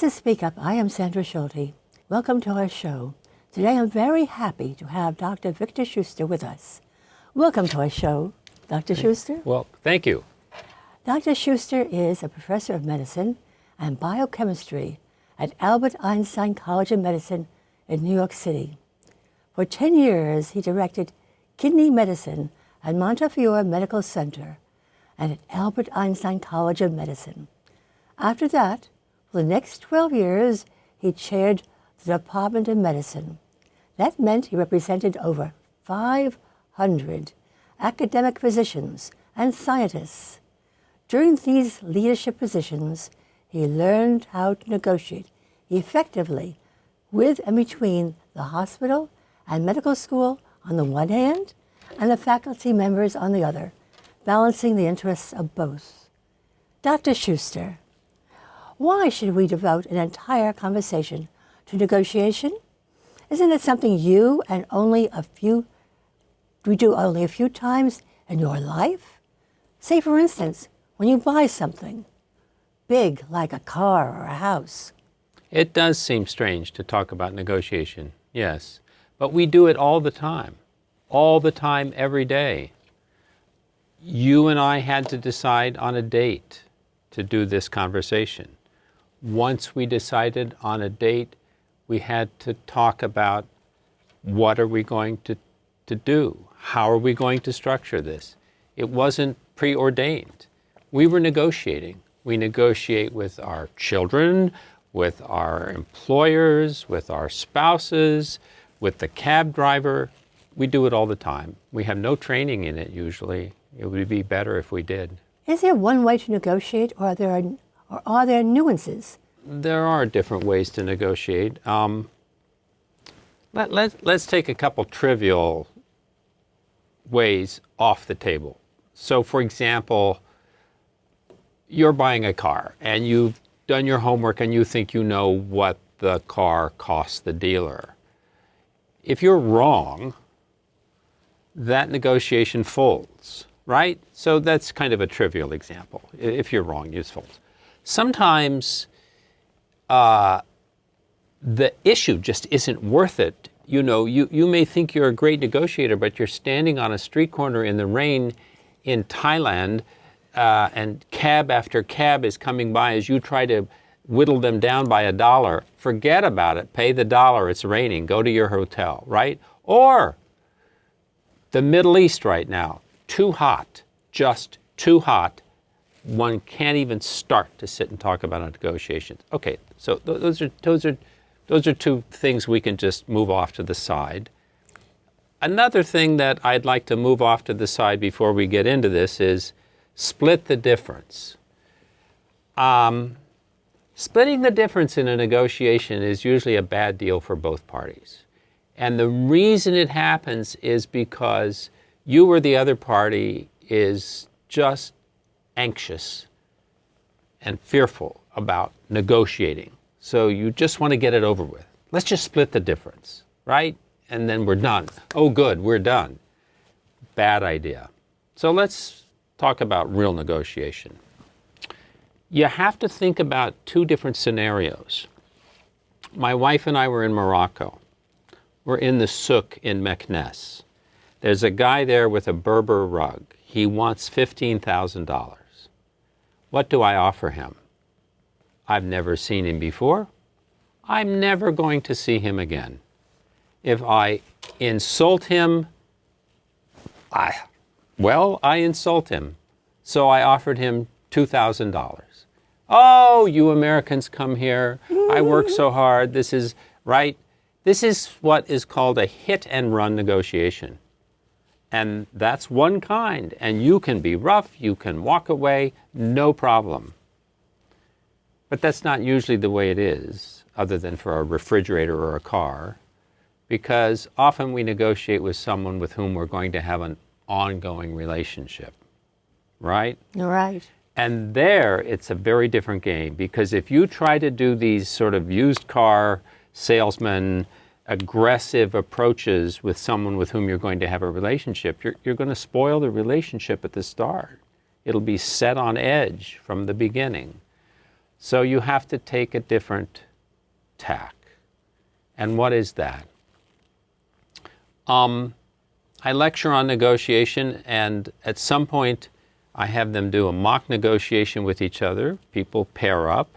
is Speak Up. I am Sandra Schulte. Welcome to our show. Today I'm very happy to have Dr. Victor Schuster with us. Welcome to our show, Dr. Schuster. Well, thank you. Dr. Schuster is a professor of medicine and biochemistry at Albert Einstein College of Medicine in New York City. For 10 years, he directed kidney medicine at Montefiore Medical Center and at Albert Einstein College of Medicine. After that, for the next 12 years, he chaired the Department of Medicine. That meant he represented over 500 academic physicians and scientists. During these leadership positions, he learned how to negotiate effectively with and between the hospital and medical school on the one hand and the faculty members on the other, balancing the interests of both. Dr. Schuster, why should we devote an entire conversation to negotiation? Isn't it something you and do only a few times in your life? Say, for instance, when you buy something big like a car or a house. It does seem strange to talk about negotiation, yes, but we do it all the time, every day. You and I had to decide on a date to do this conversation. Once we decided on a date, we had to talk about what are we going to do? How are we going to structure this? It wasn't preordained. We were negotiating. We negotiate with our children, with our employers, with our spouses, with the cab driver. We do it all the time. We have no training in it usually. It would be better if we did. Is there one way to negotiate, or are there nuances? There are different ways to negotiate. Let's take a couple trivial ways off the table. So, for example, you're buying a car and you've done your homework and you think you know what the car costs the dealer. If you're wrong, that negotiation folds, right? So that's kind of a trivial example. If you're wrong, it folds. Sometimes the issue just isn't worth it. You know, you may think you're a great negotiator, but you're standing on a street corner in the rain in Thailand, and cab after cab is coming by as you try to whittle them down by $1. Forget about it. Pay the $1. It's raining. Go to your hotel, right? Or the Middle East right now, too hot, just too hot. One can't even start to sit and talk about negotiations. Okay, so those are two things we can just move off to the side. Another thing that I'd like to move off to the side before we get into this is split the difference. Splitting the difference in a negotiation is usually a bad deal for both parties. And the reason it happens is because you or the other party is just anxious and fearful about negotiating. So you just want to get it over with. Let's just split the difference, right? And then we're done. Oh, good, we're done. Bad idea. So let's talk about real negotiation. You have to think about two different scenarios. My wife and I were in Morocco. We're in the souk in Meknes. There's a guy there with a Berber rug. He wants $15,000. What do I offer him? I've never seen him before. I'm never going to see him again. If I insult him, I insult him. So I offered him $2,000. Oh, you Americans come here. I work so hard. This is right. This is what is called a hit and run negotiation. And that's one kind. And you can be rough. You can walk away. No problem. But that's not usually the way it is, other than for a refrigerator or a car, because often we negotiate with someone with whom we're going to have an ongoing relationship, right? Right. And there, it's a very different game, because if you try to do these sort of used car salesman, aggressive approaches with someone with whom you're going to have a relationship, you're going to spoil the relationship at the start. It'll be set on edge from the beginning. So you have to take a different tack. And what is that? I lecture on negotiation, and at some point I have them do a mock negotiation with each other. People pair up.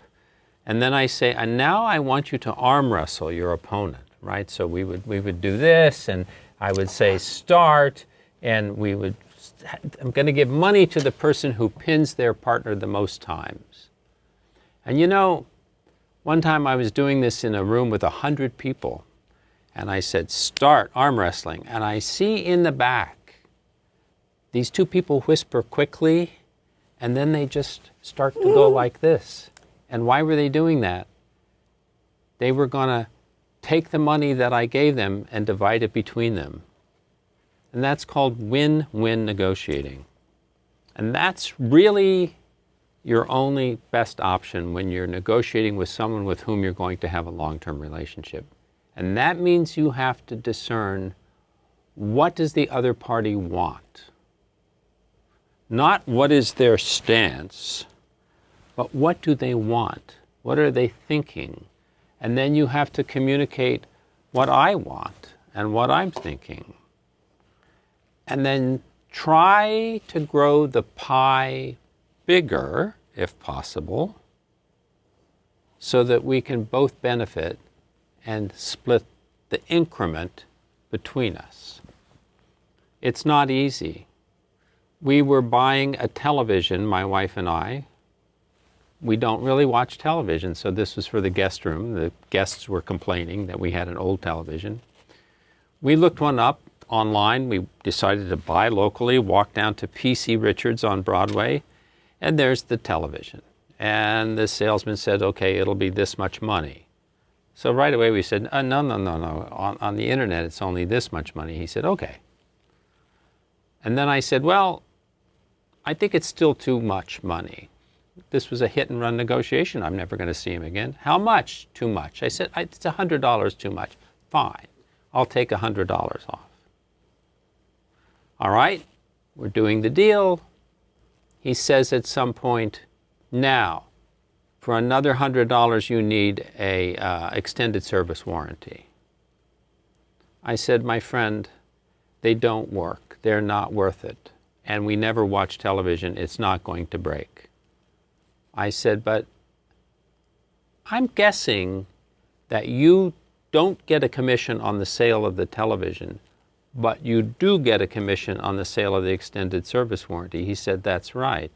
And then I say, and now I want you to arm wrestle your opponent, right? So we would do this, and I would say start, and I'm going to give money to the person who pins their partner the most times. And you know, one time I was doing this in a room with 100 people, and I said, start arm wrestling. And I see in the back, these two people whisper quickly, and then they just start to go like this. And why were they doing that? They were going to take the money that I gave them and divide it between them. And that's called win-win negotiating. And that's really your only best option when you're negotiating with someone with whom you're going to have a long-term relationship. And that means you have to discern, what does the other party want? Not what is their stance, but what do they want? What are they thinking? And then you have to communicate what I want and what I'm thinking. And then try to grow the pie bigger, if possible, so that we can both benefit and split the increment between us. It's not easy. We were buying a television, my wife and I. We don't really watch television, so this was for the guest room. The guests were complaining that we had an old television. We looked one up online. We decided to buy locally, walk down to P.C. Richards on Broadway, and there's the television. And the salesman said, okay, it'll be this much money. So right away we said, no. On the internet, it's only this much money. He said, okay. And then I said, well, I think it's still too much money. This was a hit-and-run negotiation. I'm never going to see him again. How much? Too much. I said, it's $100 too much. Fine. I'll take $100 off. All right, we're doing the deal. He says at some point, now, for another $100, you need a extended service warranty. I said, my friend, they don't work. They're not worth it. And we never watch television. It's not going to break. I said, but I'm guessing that you don't get a commission on the sale of the television, but you do get a commission on the sale of the extended service warranty. He said, that's right.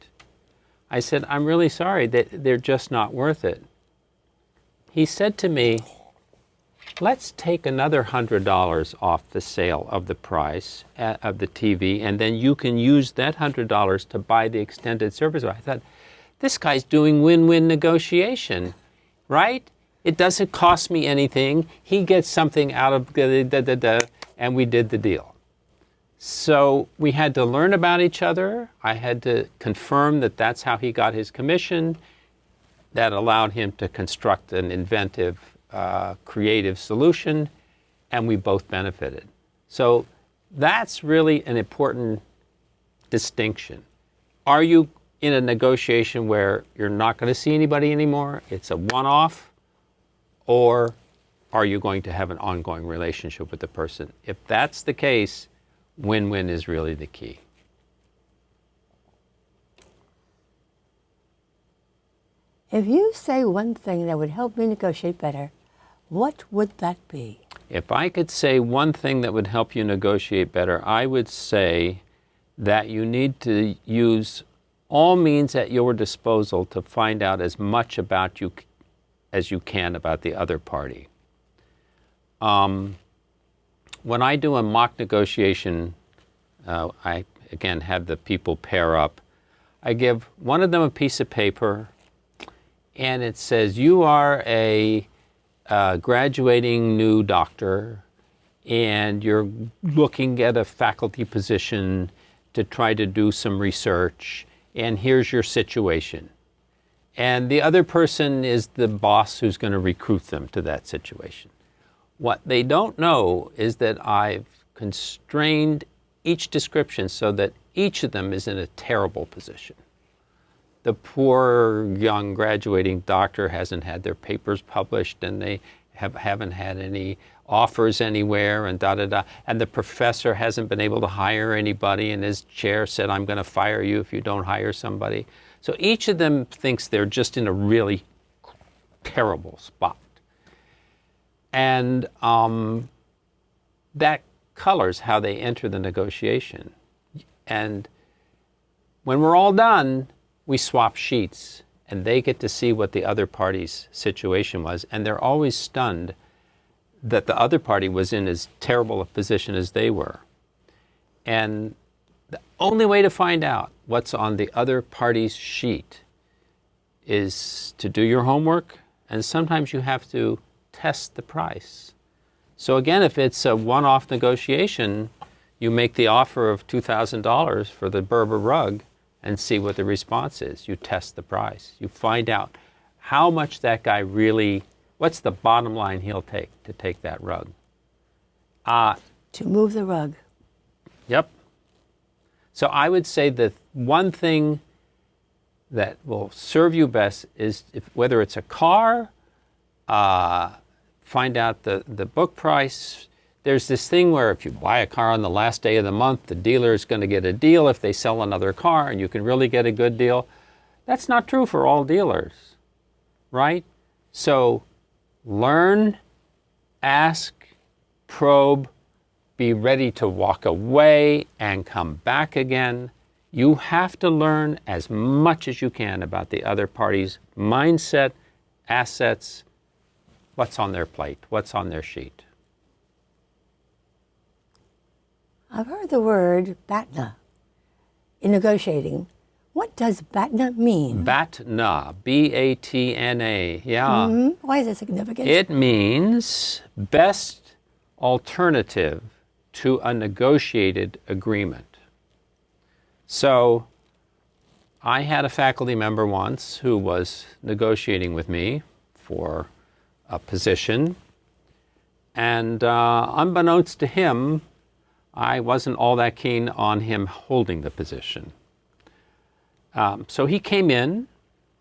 I said, I'm really sorry, they're just not worth it. He said to me, let's take another $100 off the sale of the price of the TV, and then you can use that $100 to buy the extended service. I thought, this guy's doing win-win negotiation, right? It doesn't cost me anything. He gets something out of and we did the deal. So we had to learn about each other. I had to confirm that that's how he got his commission. That allowed him to construct an inventive, creative solution, and we both benefited. So that's really an important distinction. Are you in a negotiation where you're not going to see anybody anymore, it's a one-off, or are you going to have an ongoing relationship with the person? If that's the case, win-win is really the key. If you say one thing that would help me negotiate better, what would that be? If I could say one thing that would help you negotiate better, I would say that you need to use all means at your disposal to find out as much about you as you can about the other party. When I do a mock negotiation, I, again, have the people pair up. I give one of them a piece of paper, and it says, you are a graduating new doctor, and you're looking at a faculty position to try to do some research, and here's your situation. And the other person is the boss who's going to recruit them to that situation. What they don't know is that I've constrained each description so that each of them is in a terrible position. the poor young graduating doctor hasn't had their papers published and they haven't had any offers anywhere and da-da-da. And the professor hasn't been able to hire anybody and his chair said, I'm going to fire you if you don't hire somebody. So each of them thinks they're just in a really terrible spot. And that colors how they enter the negotiation. And when we're all done, we swap sheets and they get to see what the other party's situation was. And they're always stunned that the other party was in as terrible a position as they were. And the only way to find out what's on the other party's sheet is to do your homework, and sometimes you have to test the price. So again, if it's a one-off negotiation, you make the offer of $2,000 for the Berber rug and see what the response is. You test the price. You find out how much that guy really, what's the bottom line he'll take to take that rug. To move the rug. Yep. So I would say that one thing that will serve you best is whether it's a car, find out the book price. There's this thing where if you buy a car on the last day of the month, the dealer is going to get a deal if they sell another car and you can really get a good deal. That's not true for all dealers, right? So learn, ask, probe, be ready to walk away and come back again. You have to learn as much as you can about the other party's mindset, assets, what's on their plate, what's on their sheet. I've heard the word BATNA in negotiating. What does BATNA mean? BATNA, B-A-T-N-A, yeah. Mm-hmm. Why is it significant? It means best alternative to a negotiated agreement. So I had a faculty member once who was negotiating with me for a position, and unbeknownst to him, I wasn't all that keen on him holding the position. So he came in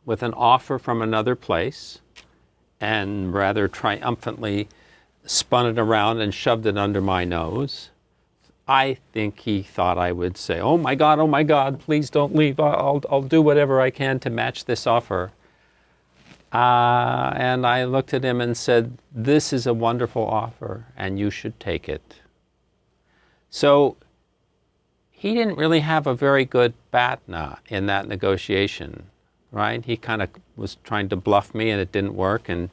with an offer from another place and rather triumphantly spun it around and shoved it under my nose. I think he thought I would say, oh my God, please don't leave. I'll do whatever I can to match this offer. And I looked at him and said, this is a wonderful offer and you should take it. So he didn't really have a very good BATNA in that negotiation, right? He kind of was trying to bluff me and it didn't work and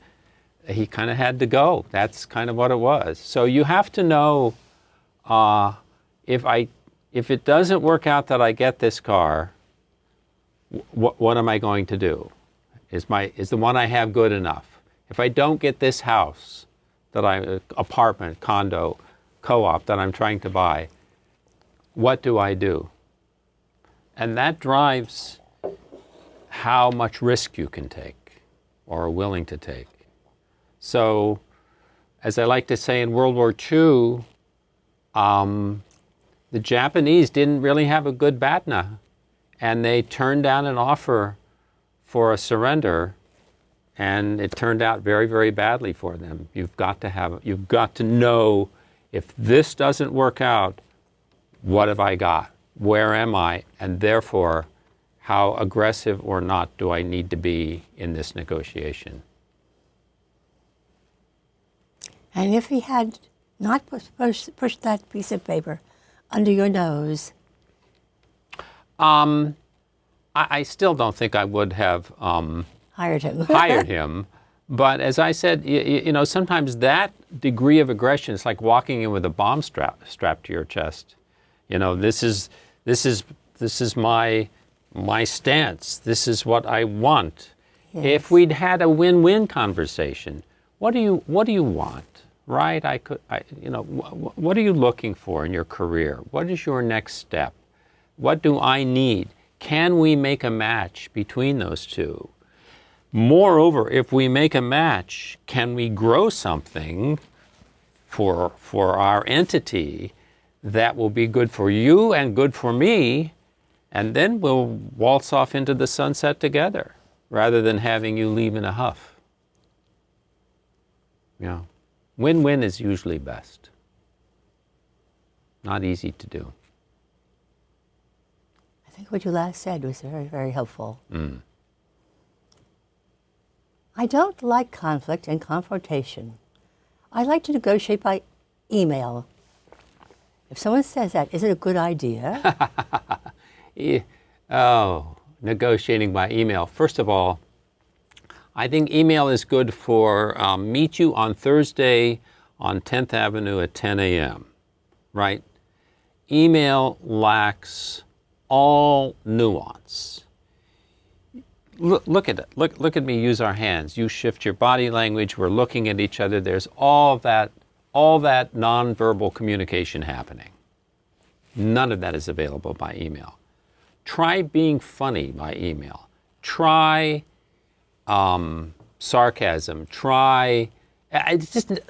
he kind of had to go. That's kind of what it was. So you have to know if it doesn't work out that I get this car, what am I going to do? Is the one I have good enough? If I don't get this house, apartment, condo, co-op that I'm trying to buy, what do I do? And that drives how much risk you can take or are willing to take. So, as I like to say in World War II, the Japanese didn't really have a good BATNA, and they turned down an offer for a surrender, and it turned out very, very badly for them. You've got to know, if this doesn't work out, what have I got? Where am I? And therefore, how aggressive or not do I need to be in this negotiation? And if he had not pushed that piece of paper under your nose? I still don't think I would have Hired him. hired him. But as I said, you know, sometimes that degree of aggression is like walking in with a bomb strapped to your chest. You know, this is my stance. This is what I want. Yes. If we'd had a win-win conversation, what do you want? Right? What are you looking for in your career? What is your next step? What do I need? Can we make a match between those two? Moreover, if we make a match, can we grow something for our entity that will be good for you and good for me And then we'll waltz off into the sunset together, rather than having you leave in a huff. Yeah. Win-win is usually best. Not easy to do. I think what you last said was very, very helpful. I don't like conflict and confrontation. I like to negotiate by email. If someone says that, is it a good idea? Oh, negotiating by email. First of all, I think email is good for meet you on Thursday on 10th Avenue at 10 a.m., right? Email lacks all nuance. Look at it. Look at me use our hands. You shift your body language. We're looking at each other. There's all that nonverbal communication happening. None of that is available by email. Try being funny by email. Try sarcasm. Try, it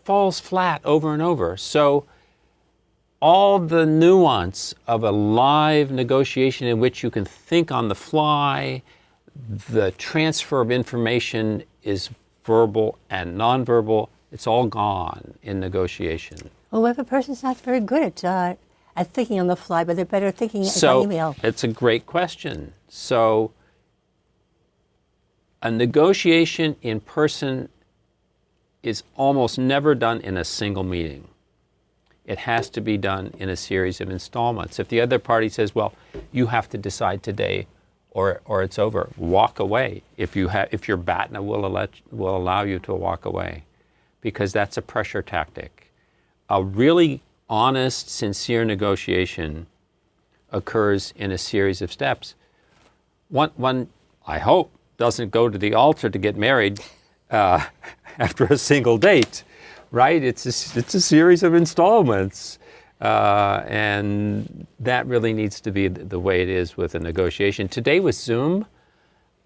falls flat over and over. So all the nuance of a live negotiation in which you can think on the fly, the transfer of information is verbal and nonverbal. It's all gone in negotiation. Well, if a person's not very good at thinking on the fly, but they're better thinking by email. It's a great question. So a negotiation in person is almost never done in a single meeting. It has to be done in a series of installments. If the other party says, well, you have to decide today or it's over, walk away. If your BATNA will allow you to walk away, because that's a pressure tactic. A really honest, sincere negotiation occurs in a series of steps. One, I hope, doesn't go to the altar to get married after a single date, right? It's a series of installments. And that really needs to be the way it is with a negotiation. Today with Zoom,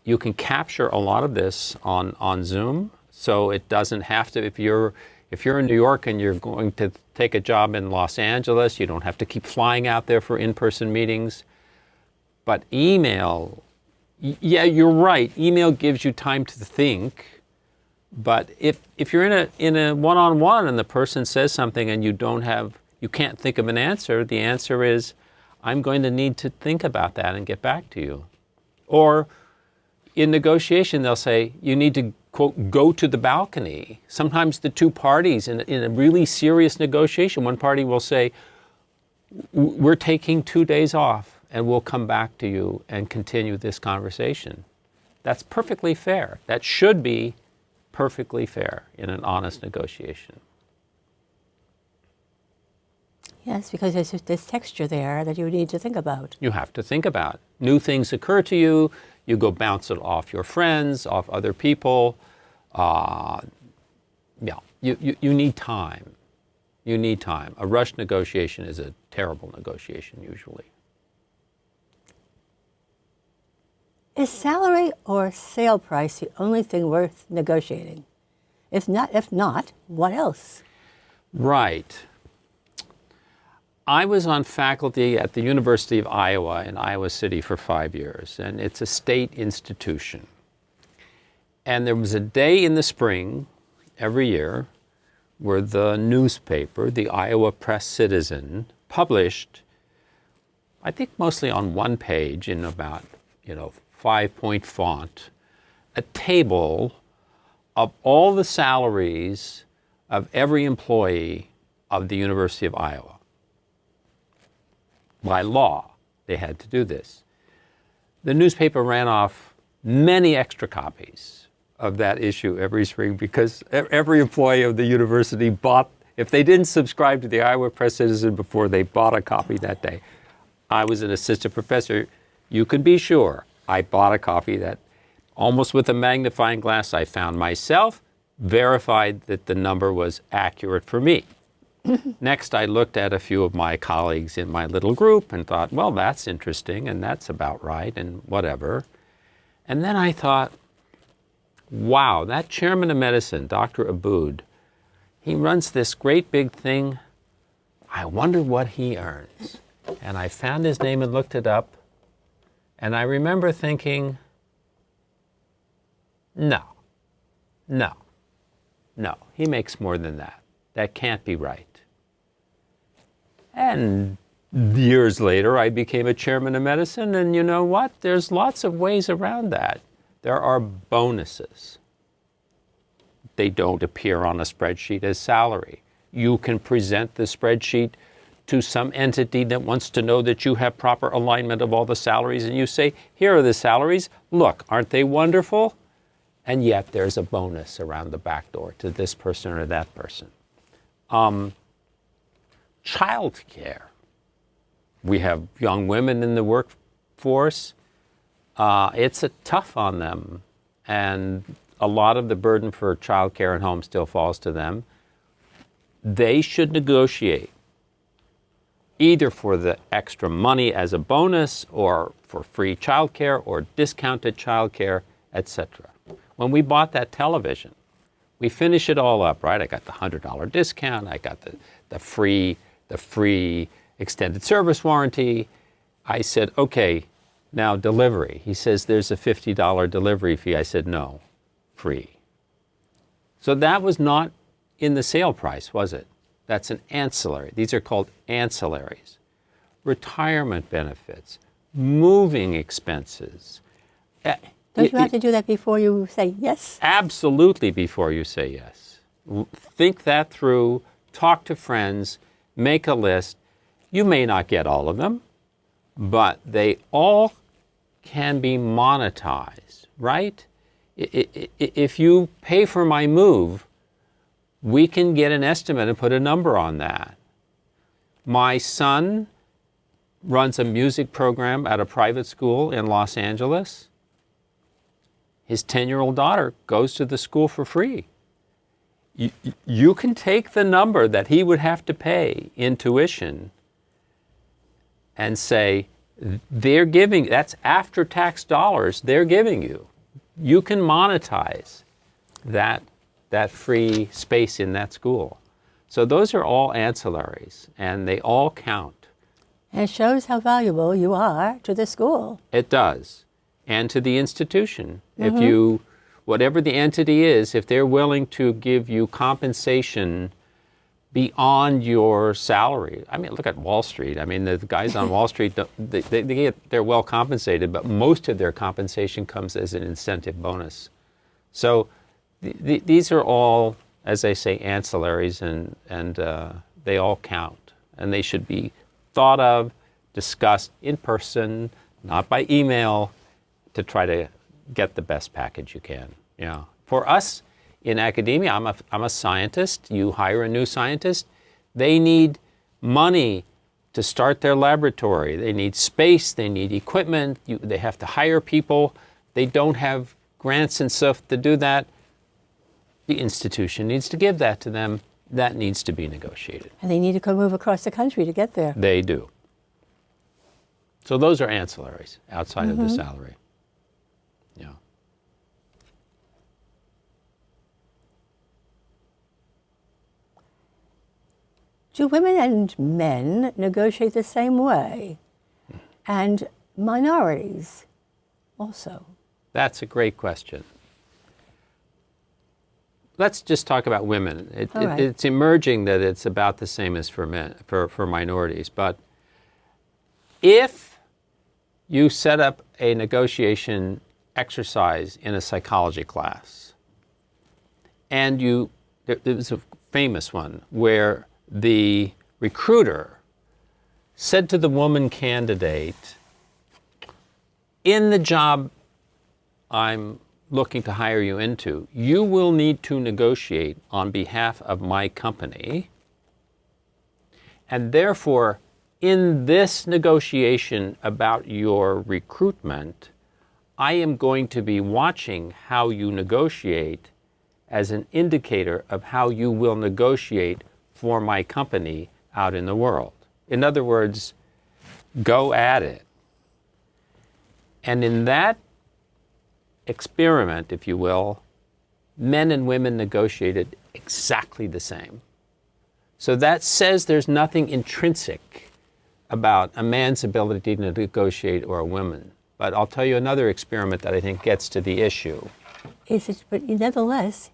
you can capture a lot of this on Zoom. So it doesn't have to, if you're in New York and you're going to take a job in Los Angeles, you don't have to keep flying out there for in-person meetings. But email, yeah, you're right. Email gives you time to think. But if you're in a one-on-one and the person says something and you can't think of an answer, the answer is, I'm going to need to think about that and get back to you. Or in negotiation, they'll say, you need to, quote, go to the balcony. Sometimes the two parties in a really serious negotiation, one party will say, we're taking 2 days off and we'll come back to you and continue this conversation. That's perfectly fair. That should be perfectly fair in an honest negotiation. Yes, because there's this texture there that you need to think about. You have to think about. New things occur to you. You go bounce it off your friends, off other people. You need time. You need time. A rushed negotiation is a terrible negotiation usually. Is salary or sale price the only thing worth negotiating? If not, what else? Right. I was on faculty at the University of Iowa in Iowa City for 5 years, and it's a state institution. And there was a day in the spring every year where the newspaper, the Iowa Press-Citizen, published, I think mostly on one page in about, 5-point font, a table of all the salaries of every employee of the University of Iowa. By law, they had to do this. The newspaper ran off many extra copies of that issue every spring because every employee of the university bought, if they didn't subscribe to the Iowa Press-Citizen before, they bought a copy that day. I was an assistant professor. You can be sure I bought a copy that almost with a magnifying glass I found myself, verified that the number was accurate for me. Next, I looked at a few of my colleagues in my little group and thought, well, that's interesting and that's about right and whatever. And then I thought, wow, that chairman of medicine, Dr. Abood, he runs this great big thing. I wonder what he earns. And I found his name and looked it up. And I remember thinking, no, no, no, he makes more than that. That can't be right. And years later, I became a chairman of medicine, and you know what? There's lots of ways around that. There are bonuses. They don't appear on a spreadsheet as salary. You can present the spreadsheet to some entity that wants to know that you have proper alignment of all the salaries, and you say, here are the salaries. Look, aren't they wonderful? And yet there's a bonus around the back door to this person or that person. Child care. We have young women in the workforce. It's tough on them, and a lot of the burden for child care at home still falls to them. They should negotiate either for the extra money as a bonus or for free child care or discounted child care, etc. When we bought that television, we finish it all up, right? I got the $100 discount. I got the free extended service warranty. I said, okay, now delivery. He says there's a $50 delivery fee. I said, no, free. So that was not in the sale price, was it? That's an ancillary. These are called ancillaries. Retirement benefits, moving expenses. Don't you have to do that before you say yes? Absolutely before you say yes. Think that through, talk to friends, make a list. You may not get all of them, but they all can be monetized, right? If you pay for my move, we can get an estimate and put a number on that. My son runs a music program at a private school in Los Angeles. His 10-year-old daughter goes to the school for free. You can take the number that he would have to pay in tuition and say, they're giving, that's after-tax dollars they're giving you. You can monetize that free space in that school. So those are all ancillaries, and they all count. And it shows how valuable you are to the school. It does, and to the institution. If you, whatever the entity is, if they're willing to give you compensation beyond your salary. I mean, look at Wall Street. I mean, the guys on Wall Street, they're well compensated, but most of their compensation comes as an incentive bonus. So these are all, as I say, ancillaries, and they all count. And they should be thought of, discussed in person, not by email, to try to get the best package you can. Yeah. For us in academia, I'm a scientist. You hire a new scientist. They need money to start their laboratory. They need space. They need equipment. They have to hire people. They don't have grants and stuff to do that. The institution needs to give that to them. That needs to be negotiated. And they need to move across the country to get there. They do. So those are ancillaries outside of the salary. Yeah. Do women and men negotiate the same way? And minorities also? That's a great question. Let's just talk about women. It's emerging that it's about the same as for men, for minorities. But if you set up a negotiation exercise in a psychology class, and there was a famous one where the recruiter said to the woman candidate, in the job I'm looking to hire you into, you will need to negotiate on behalf of my company, and therefore, in this negotiation about your recruitment, I am going to be watching how you negotiate as an indicator of how you will negotiate for my company out in the world. In other words, go at it. And in that experiment, if you will, men and women negotiated exactly the same. So that says there's nothing intrinsic about a man's ability to negotiate or a woman. But I'll tell you another experiment that I think gets to the issue. But nevertheless,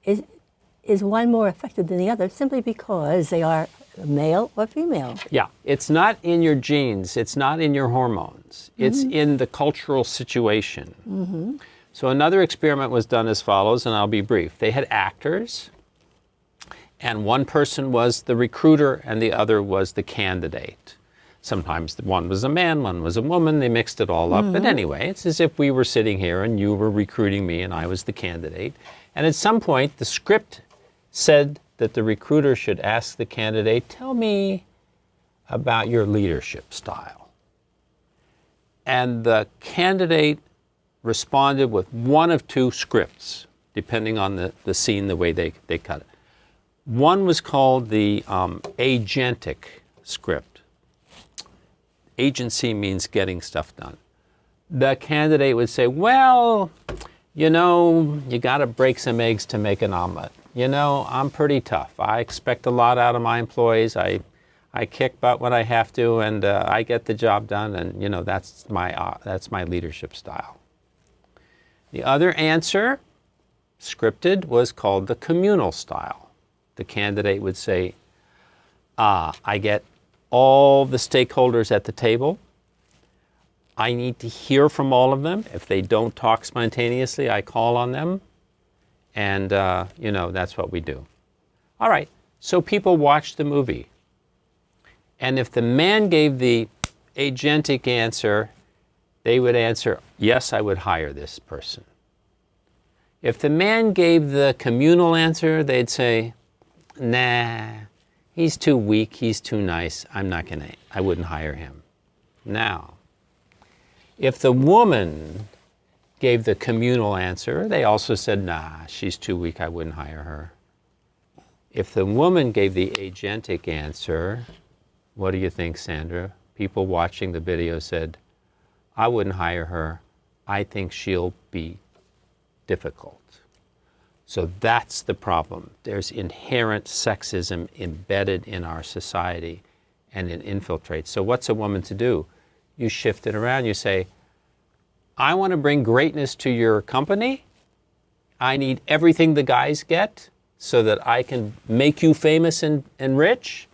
is one more effective than the other simply because they are male or female? Yeah, it's not in your genes, it's not in your hormones, it's in the cultural situation. So another experiment was done as follows, and I'll be brief. They had actors, and one person was the recruiter and the other was the candidate. Sometimes one was a man, one was a woman, they mixed it all up. But anyway, it's as if we were sitting here and you were recruiting me and I was the candidate. And at some point, the script said that the recruiter should ask the candidate, tell me about your leadership style. And the candidate responded with one of two scripts, depending on the scene, the way they cut it. One was called the agentic script. Agency means getting stuff done. The candidate would say, well, you know, you got to break some eggs to make an omelet. You know, I'm pretty tough. I expect a lot out of my employees. I kick butt when I have to, and I get the job done, and, you know, that's my leadership style. The other answer, scripted, was called the communal style. The candidate would say, I get all the stakeholders at the table. I need to hear from all of them. If they don't talk spontaneously, I call on them. And, you know, that's what we do. All right, so people watch the movie. And if the man gave the agentic answer, they would answer, yes, I would hire this person. If the man gave the communal answer, they'd say, nah, he's too weak, he's too nice, I wouldn't hire him. Now, if the woman gave the communal answer, they also said, nah, she's too weak, I wouldn't hire her. If the woman gave the agentic answer, what do you think, Sandra? People watching the video said, I wouldn't hire her, I think she'll be difficult. So that's the problem. There's inherent sexism embedded in our society, and it infiltrates. So what's a woman to do? You shift it around. You say, I want to bring greatness to your company. I need everything the guys get so that I can make you famous and rich,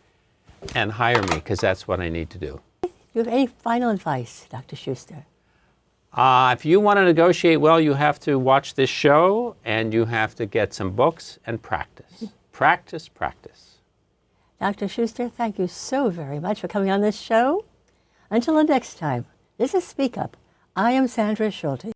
and hire me, because that's what I need to do. Do you have any final advice, Dr. Schuster? If you want to negotiate well, you have to watch this show, and you have to get some books and practice. Practice, practice. Dr. Schuster, thank you so very much for coming on this show. Until the next time, this is Speak Up. I am Sandra Schulte.